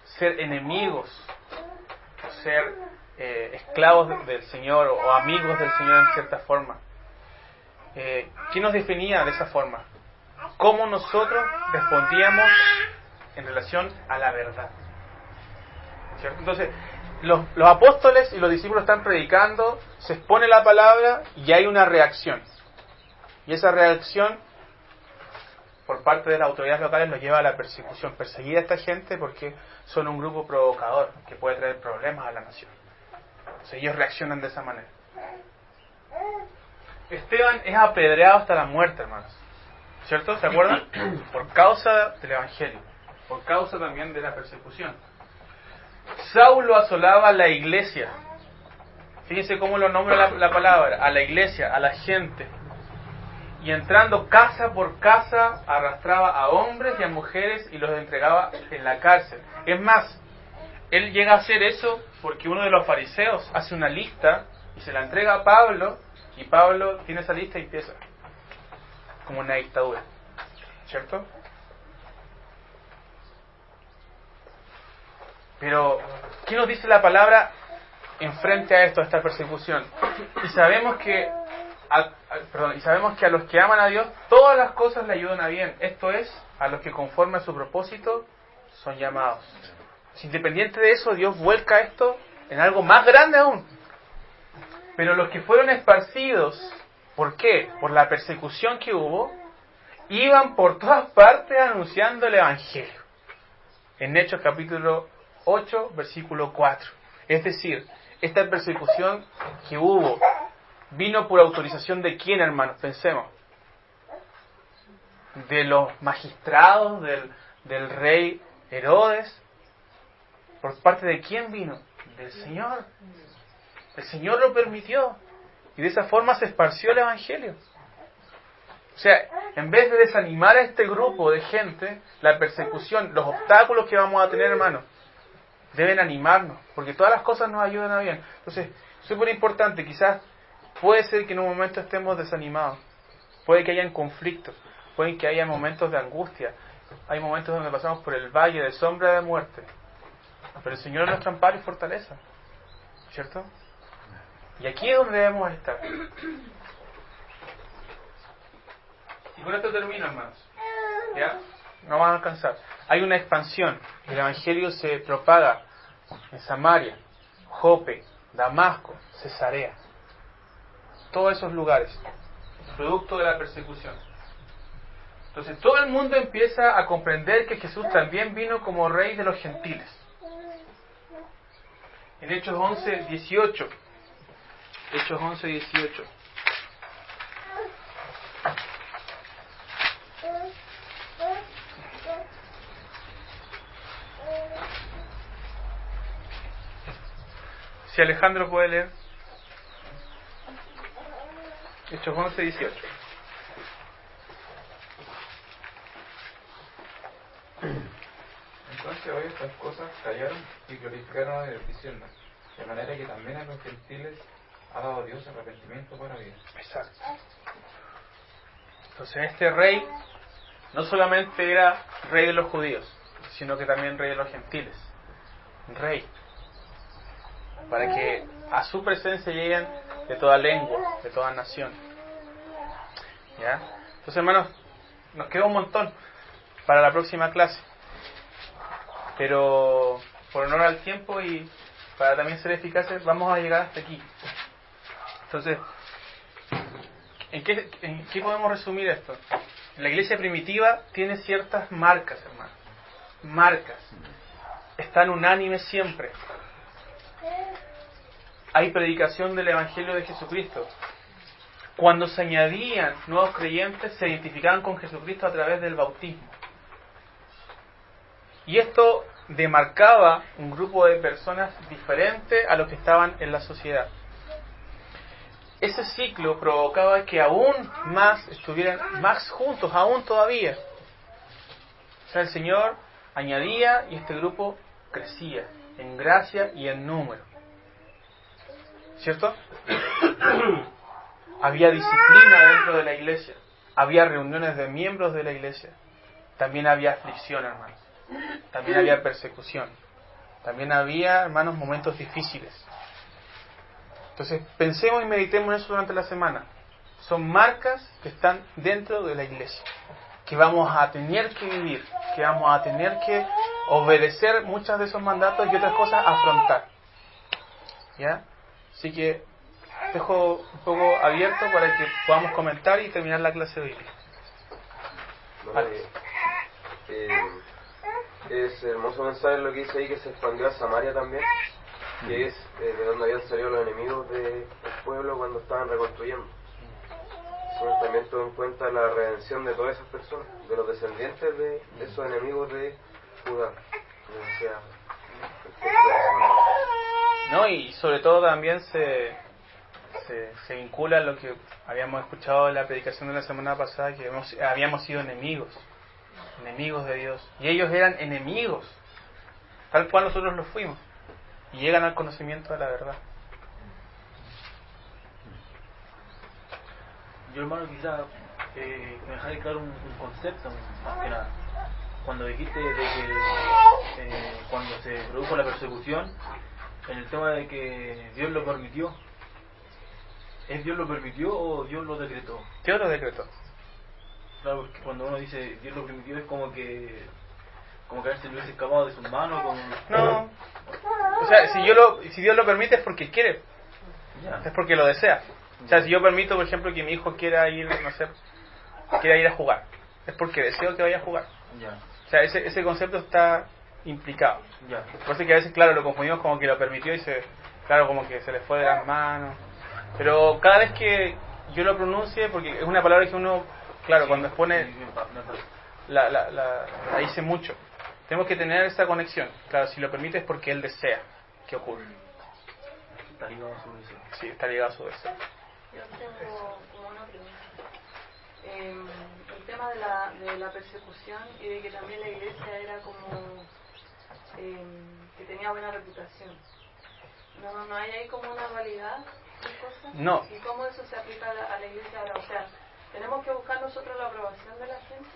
[SPEAKER 1] ser enemigos, o ser esclavos del Señor o amigos del Señor en cierta forma. ¿Qué nos definía de esa forma? ¿Cómo nosotros respondíamos en relación a la verdad? ¿Cierto? Entonces, los apóstoles y los discípulos están predicando, se expone la palabra y hay una reacción. Y esa reacción por parte de las autoridades locales los lleva a la persecución. Perseguir a esta gente porque son un grupo provocador que puede traer problemas a la nación. Entonces ellos reaccionan de esa manera. Esteban es apedreado hasta la muerte, hermanos. ¿Cierto? ¿Se acuerdan? Por causa del Evangelio. Por causa también de la persecución. Saulo asolaba a la iglesia. Fíjense cómo lo nombra la palabra. A la iglesia, a la gente. Y entrando casa por casa, arrastraba a hombres y a mujeres y los entregaba en la cárcel. Es más, él llega a hacer eso porque uno de los fariseos hace una lista y se la entrega a Pablo, y Pablo tiene esa lista y empieza como una dictadura. ¿Cierto? Pero, ¿qué nos dice la palabra en frente a esto, a esta persecución? Y sabemos que a los que aman a Dios, todas las cosas le ayudan a bien. Esto es, a los que conforme a su propósito son llamados. Independiente de eso, Dios vuelca esto en algo más grande aún. Pero los que fueron esparcidos, ¿por qué? Por la persecución que hubo, iban por todas partes anunciando el Evangelio. En Hechos capítulo 8, versículo 4. Es decir, esta persecución que hubo vino por autorización de quién, hermanos, pensemos. De los magistrados, del rey Herodes. ¿Por parte de quién vino? Del Señor. El Señor lo permitió. Y de esa forma se esparció el Evangelio. sea, en vez de desanimar a este grupo de gente, la persecución, los obstáculos que vamos a tener, hermanos, deben animarnos, porque todas las cosas nos ayudan a bien. Entonces, súper importante, quizás puede ser que en un momento estemos desanimados, puede que hayan conflictos, puede que haya momentos de angustia, hay momentos donde pasamos por el valle de sombra de muerte, pero el Señor es nuestro amparo y fortaleza, ¿cierto? Y aquí es donde debemos estar. Y con esto termino, hermanos. ¿Ya? No vamos a alcanzar. Hay una expansión. El Evangelio se propaga en Samaria, Jope, Damasco, Cesarea. Todos esos lugares. Producto de la persecución. Entonces todo el mundo empieza a comprender que Jesús también vino como rey de los gentiles. En Hechos 11, 18. Hechos 11, 18. Si Alejandro puede leer. Hechos 11, 18.
[SPEAKER 8] Entonces hoy estas cosas callaron y glorificaron a Dios, diciendo, de manera que también a los gentiles ha dado Dios arrepentimiento para vida.
[SPEAKER 1] Exacto. Entonces este rey no solamente era rey de los judíos, sino que también rey de los gentiles. Rey. Para que a su presencia lleguen de toda lengua, de toda nación. ¿Ya? Entonces, hermanos, nos queda un montón para la próxima clase. Pero por honor al tiempo y para también ser eficaces, vamos a llegar hasta aquí. Entonces, ¿en qué podemos resumir esto? La iglesia primitiva tiene ciertas marcas, hermanos. Marcas. Están unánimes siempre. Hay predicación del Evangelio de Jesucristo. Cuando se añadían nuevos creyentes, se identificaban con Jesucristo a través del bautismo. Y esto demarcaba un grupo de personas diferente a los que estaban en la sociedad. Ese ciclo provocaba que aún más estuvieran más juntos, aún todavía. O sea, el Señor añadía y este grupo crecía en gracia y en número. ¿Cierto? Había disciplina dentro de la iglesia. Había reuniones de miembros de la iglesia. También había aflicción, hermanos. También había persecución. También había, hermanos, momentos difíciles. Entonces, pensemos y meditemos en eso durante la semana. Son marcas que están dentro de la iglesia, que vamos a tener que vivir, que vamos a tener que obedecer muchos de esos mandatos y otras cosas afrontar. ¿Ya? Así que dejo un poco abierto para que podamos comentar y terminar la clase de hoy.
[SPEAKER 6] Es hermoso pensar en lo que dice ahí, que se expandió a Samaria también, que es de donde habían salido los enemigos del pueblo cuando estaban reconstruyendo. Eso también tuvo en cuenta la redención de todas esas personas, de los descendientes de esos enemigos de Judá. O sea,
[SPEAKER 1] no, y sobre todo también se vincula a lo que habíamos escuchado en la predicación de la semana pasada, que habíamos sido enemigos de Dios, y ellos eran enemigos tal cual nosotros lo fuimos, y llegan al conocimiento de la verdad.
[SPEAKER 5] Yo, hermano, quizás me dejaré claro un concepto más que nada. Cuando dijiste de que cuando se produjo la persecución, en el tema de que Dios lo permitió, ¿es Dios lo permitió o Dios lo decretó?
[SPEAKER 1] Dios lo decretó.
[SPEAKER 5] Claro, porque cuando uno dice Dios lo permitió es como que a veces lo hubiese escapado de sus manos.
[SPEAKER 1] No, o sea, si Dios lo permite es porque quiere,
[SPEAKER 5] Ya.
[SPEAKER 1] es porque lo desea. O sea, si yo permito, por ejemplo, que mi hijo quiera ir, no sé, quiera ir a jugar, es porque deseo que vaya a jugar.
[SPEAKER 5] Ya.
[SPEAKER 1] O sea, ese concepto está implicado.
[SPEAKER 5] Ya.
[SPEAKER 1] Por eso que a veces, claro, lo confundimos como que lo permitió y claro, como que se le fue de las manos. Pero cada vez que yo lo pronuncie, porque es una palabra que uno, claro, cuando expone, la dice mucho. Tenemos que tener esa conexión. Claro, si lo permite es porque Él desea que ocurra.
[SPEAKER 5] Está ligado a su deseo.
[SPEAKER 1] Sí, está ligado a su deseo.
[SPEAKER 2] Yo tengo como una pregunta.
[SPEAKER 9] el tema de la persecución y de que también la iglesia era como que tenía buena reputación. ¿No hay ahí como una dualidad de cosas?
[SPEAKER 1] No.
[SPEAKER 9] ¿Y cómo eso se aplica a la iglesia ahora? O sea, ¿tenemos que buscar nosotros la aprobación de la gente?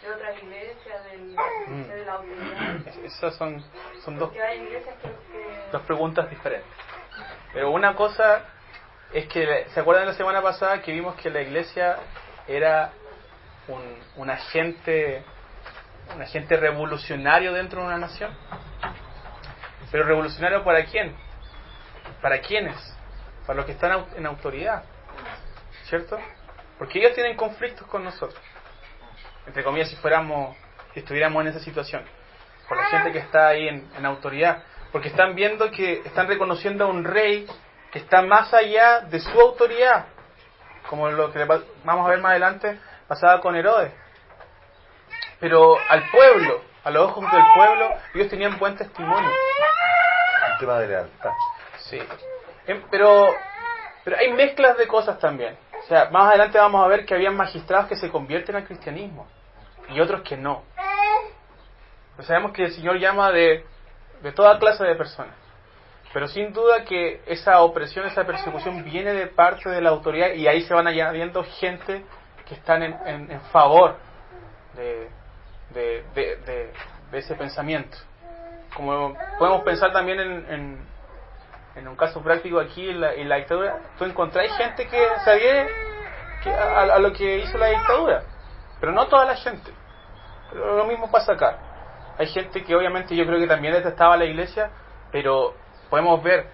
[SPEAKER 9] ¿De otras iglesias? ¿De la autoridad?
[SPEAKER 1] Esas son dos,
[SPEAKER 9] Porque hay iglesias que...
[SPEAKER 1] dos preguntas diferentes. Pero una cosa es que, ¿se acuerdan de la semana pasada que vimos que la iglesia era un agente revolucionario dentro de una nación? Pero revolucionario ¿para quién? ¿Para quiénes? Para los que están en autoridad, ¿cierto? Porque ellos tienen conflictos con nosotros, entre comillas, si estuviéramos en esa situación, con la gente que está ahí en autoridad, porque están viendo que están reconociendo a un rey que está más allá de su autoridad, como lo que vamos a ver más adelante pasaba con Herodes. Pero al pueblo, a los ojos del pueblo, ellos tenían buen testimonio.
[SPEAKER 4] Un tema de lealtad.
[SPEAKER 1] Sí. Pero hay mezclas de cosas también. O sea, más adelante vamos a ver que habían magistrados que se convierten al cristianismo y otros que no. Pues sabemos que el Señor llama de toda clase de personas. Pero sin duda que esa opresión, esa persecución viene de parte de la autoridad, y ahí se van añadiendo gente que están en favor de ese pensamiento. Como podemos pensar también en un caso práctico aquí en la dictadura, tú encontrás gente que se adhiere a lo que hizo la dictadura, pero no toda la gente. Pero lo mismo pasa acá. Hay gente que obviamente yo creo que también detestaba a la iglesia, pero podemos ver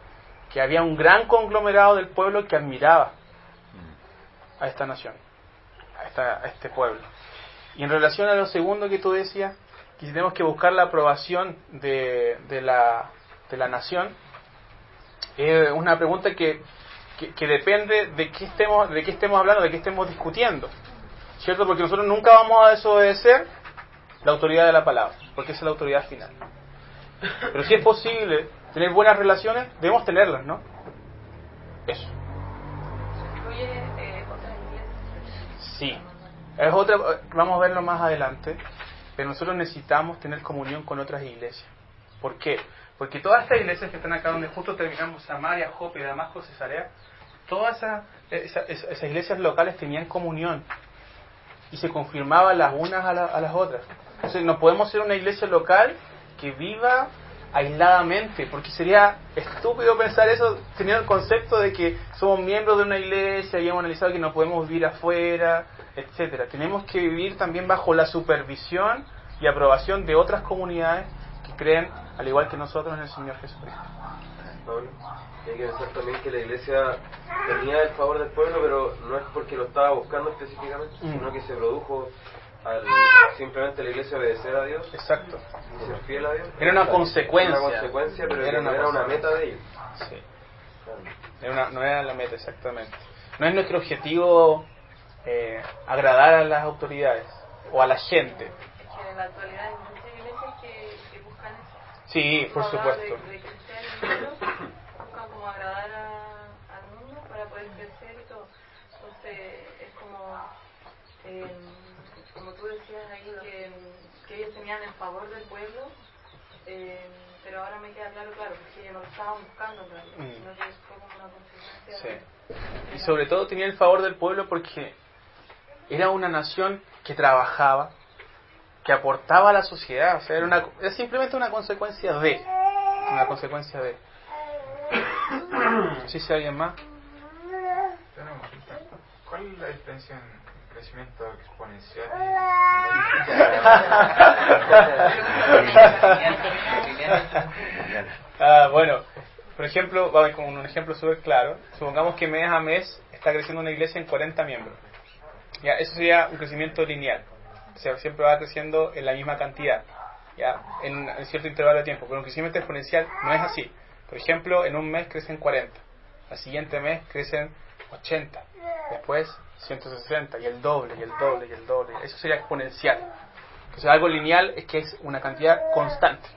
[SPEAKER 1] que había un gran conglomerado del pueblo que admiraba a esta nación, a este pueblo. Y en relación a lo segundo que tú decías, que tenemos que buscar la aprobación de la nación, es una pregunta que depende de qué estemos hablando, de qué estemos discutiendo, ¿cierto? Porque nosotros nunca vamos a desobedecer la autoridad de la palabra, porque esa es la autoridad final. Pero si es posible tener buenas relaciones, debemos tenerlas, ¿no? Eso.
[SPEAKER 9] ¿Incluye otras iglesias?
[SPEAKER 1] Sí. Es otra, vamos a verlo más adelante, pero nosotros necesitamos tener comunión con otras iglesias. ¿Por qué? Porque todas estas iglesias que están acá donde justo terminamos, Samaria, Jope, Damasco, Cesarea, todas esas iglesias locales tenían comunión y se confirmaban las unas a las otras. Entonces no podemos ser una iglesia local que viva aisladamente, porque sería estúpido pensar eso teniendo el concepto de que somos miembros de una iglesia y hemos analizado que no podemos vivir afuera, etcétera. Tenemos que vivir también bajo la supervisión y aprobación de otras comunidades que creen al igual que nosotros en el Señor Jesucristo.
[SPEAKER 6] Pablo, hay que pensar también que la iglesia tenía el favor del pueblo, pero no es porque lo estaba buscando específicamente, sino que se produjo simplemente la iglesia obedecer a Dios.
[SPEAKER 1] Exacto.
[SPEAKER 6] Y ser fiel a Dios.
[SPEAKER 1] Era una consecuencia.
[SPEAKER 6] Una consecuencia, pero no era una meta de ellos.
[SPEAKER 1] Sí. No era la meta, exactamente. No es nuestro objetivo agradar a las autoridades o a la gente.
[SPEAKER 9] Que en la actualidad hay muchas iglesias que buscan eso.
[SPEAKER 1] Sí, por supuesto.
[SPEAKER 9] De crecer en el mundo, buscan como agradar al mundo para poder crecer y todo. Entonces es como tú decías ahí que ellos tenían el favor del pueblo, pero ahora me queda claro, porque ellos no lo estaban buscando, sino que fue como una consecuencia.
[SPEAKER 1] Sí. Y sobre todo tenía el favor del pueblo porque era una nación que trabajaba, que aportaba a la sociedad. O sea, era simplemente una consecuencia de. ¿Sí se alguien más?
[SPEAKER 8] ¿Cuál es la diferencia en crecimiento exponencial
[SPEAKER 1] bueno, por ejemplo, vamos con un ejemplo súper claro. Supongamos que mes a mes está creciendo una iglesia en 40 miembros. Ya, eso sería un crecimiento lineal. O sea, siempre va creciendo en la misma cantidad, ya, en cierto intervalo de tiempo. Pero un crecimiento exponencial no es así. Por ejemplo, en un mes crecen 40, al siguiente mes crecen 80, después 160, y el doble, y el doble, y el doble. Eso sería exponencial. Entonces algo lineal es que es una cantidad constante.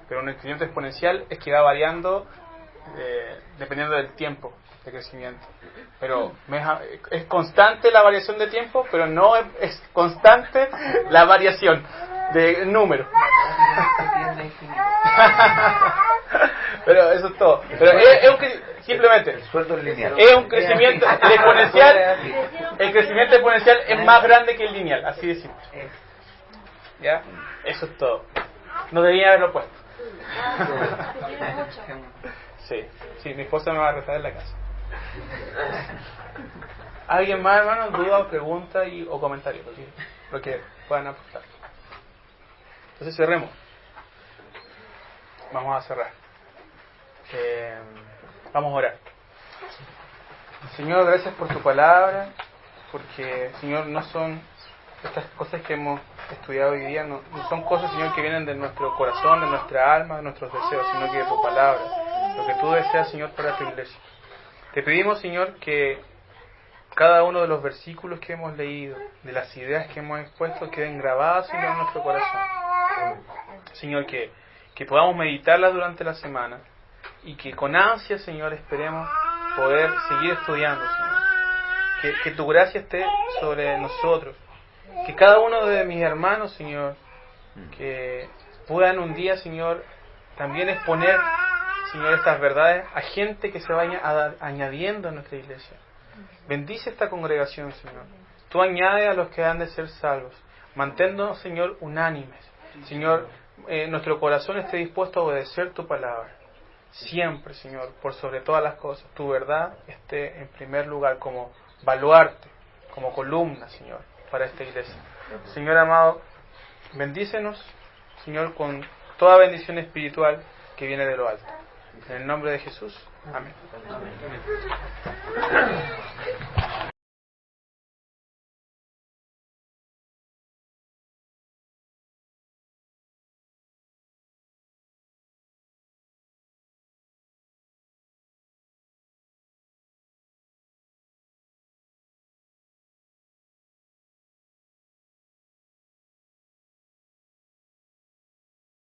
[SPEAKER 1] Pero un crecimiento exponencial es que va variando
[SPEAKER 10] dependiendo del tiempo de crecimiento. Pero es constante la variación de tiempo, pero no es constante la variación de número. Pero eso es todo. Pero simplemente
[SPEAKER 4] El sueldo es lineal.
[SPEAKER 10] es un crecimiento exponencial. El crecimiento exponencial es más grande que el lineal, así de simple. ¿Ya? Eso es todo. No debía haberlo puesto. Sí, mi esposa me va a retar en la casa. ¿Alguien más, hermano? ¿Duda, pregunta o comentario? Lo que puedan aportar. Entonces cerremos. Vamos a cerrar. Vamos a orar. Señor, gracias por tu palabra, porque, Señor, no son estas cosas que hemos estudiado hoy día, no son cosas, Señor, que vienen de nuestro corazón, de nuestra alma, de nuestros deseos, sino que de tu palabra, lo que tú deseas, Señor, para tu iglesia. Te pedimos, Señor, que cada uno de los versículos que hemos leído, de las ideas que hemos expuesto, queden grabadas, Señor, en nuestro corazón. Señor, que podamos meditarlas durante la semana y que con ansia, Señor, esperemos poder seguir estudiando, Señor. Que tu gracia esté sobre nosotros. Que cada uno de mis hermanos, Señor, que puedan un día, Señor, también exponer, Señor, estas verdades a gente que se vaya añadiendo a nuestra iglesia. Bendice esta congregación, Señor. Tú añade a los que han de ser salvos. Manténnos, Señor, unánimes. Señor, nuestro corazón esté dispuesto a obedecer tu palabra. Siempre, Señor, por sobre todas las cosas, tu verdad esté en primer lugar como baluarte, como columna, Señor, para esta iglesia. Señor amado, bendícenos, Señor, con toda bendición espiritual que viene de lo alto. En el nombre de Jesús. Amén.